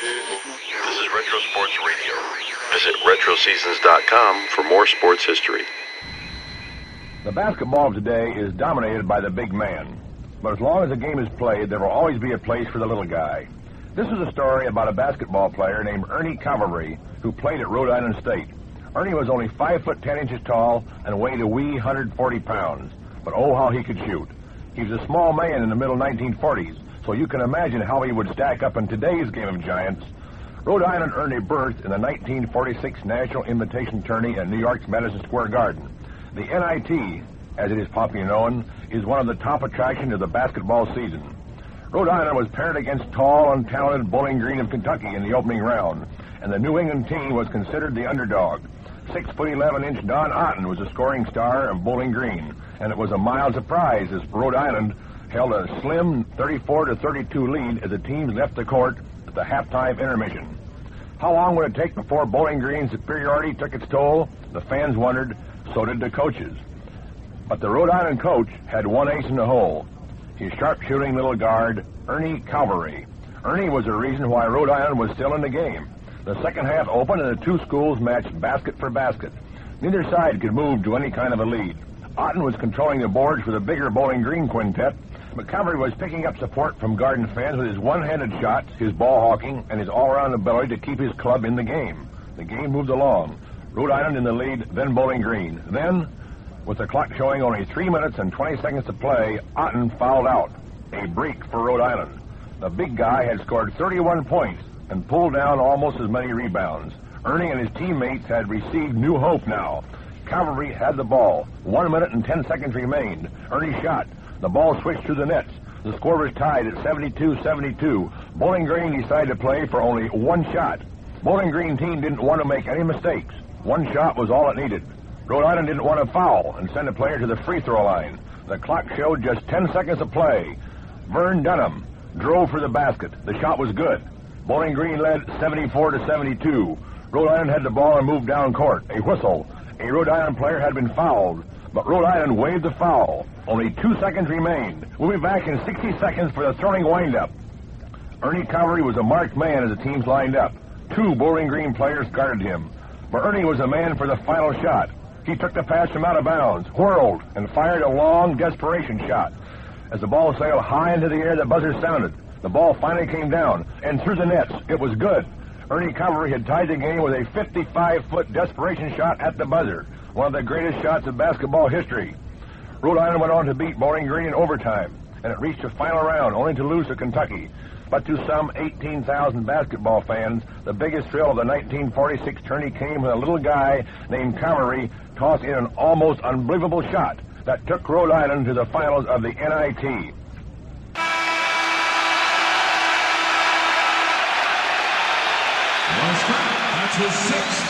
This is Retro Sports Radio. Visit RetroSeasons.com for more sports history. The basketball of today is dominated by the big man. But as long as the game is played, there will always be a place for the little guy. This is a story about a basketball player named Ernie Calverley who played at Rhode Island State. Ernie was only 5 foot 10 inches tall and weighed a wee 140 pounds. But oh, how he could shoot. He was a small man in the middle 1940s, so you can imagine how he would stack up in today's game of giants. Rhode Island earned a berth in the 1946 National Invitation Tourney at New York's Madison Square Garden. The NIT, as it is popularly known, is one of the top attractions of the basketball season. Rhode Island was paired against tall and talented Bowling Green of Kentucky in the opening round, and the New England team was considered the underdog. 6 foot 11 inch Don Otten was a scoring star of Bowling Green, and it was a mild surprise as Rhode Island held a slim 34-32 lead as the teams left the court at the halftime intermission. How long would it take before Bowling Green's superiority took its toll? The fans wondered, so did the coaches. But the Rhode Island coach had one ace in the hole. His sharp-shooting little guard, Ernie Calverley. Ernie was the reason why Rhode Island was still in the game. The second half opened and the two schools matched basket for basket. Neither side could move to any kind of a lead. Otten was controlling the boards for the bigger Bowling Green quintet, but Calverley was picking up support from Garden fans with his one-handed shots, his ball hawking, and his all-around ability to keep his club in the game. The game moved along. Rhode Island in the lead, then Bowling Green. Then, with the clock showing only 3 minutes and 20 seconds to play, Otten fouled out. A break for Rhode Island. The big guy had scored 31 points and pulled down almost as many rebounds. Ernie and his teammates had received new hope now. Calverley had the ball. 1 minute and 10 seconds remained. Ernie shot. The ball switched through the nets. The score was tied at 72-72. Bowling Green decided to play for only one shot. Bowling Green team didn't want to make any mistakes. One shot was all it needed. Rhode Island didn't want to foul and send a player to the free throw line. The clock showed just 10 seconds to play. Vern Dunham drove for the basket. The shot was good. Bowling Green led 74-72. Rhode Island had the ball and moved down court. A whistle. A Rhode Island player had been fouled, but Rhode Island waived the foul. Only 2 seconds remained. We'll be back in 60 seconds for the throwing windup. Ernie Calverley was a marked man as the teams lined up. 2 Bowling Green players guarded him, but Ernie was the man for the final shot. He took the pass from out of bounds, whirled, and fired a long desperation shot. As the ball sailed high into the air, the buzzer sounded. The ball finally came down, and through the nets. It was good. Ernie Calverley had tied the game with a 55-foot desperation shot at the buzzer, one of the greatest shots of basketball history. Rhode Island went on to beat Bowling Green in overtime, and it reached the final round, only to lose to Kentucky. But to some 18,000 basketball fans, the biggest thrill of the 1946 tourney came when a little guy named Calverley tossed in an almost unbelievable shot that took Rhode Island to the finals of the NIT. That's his 6th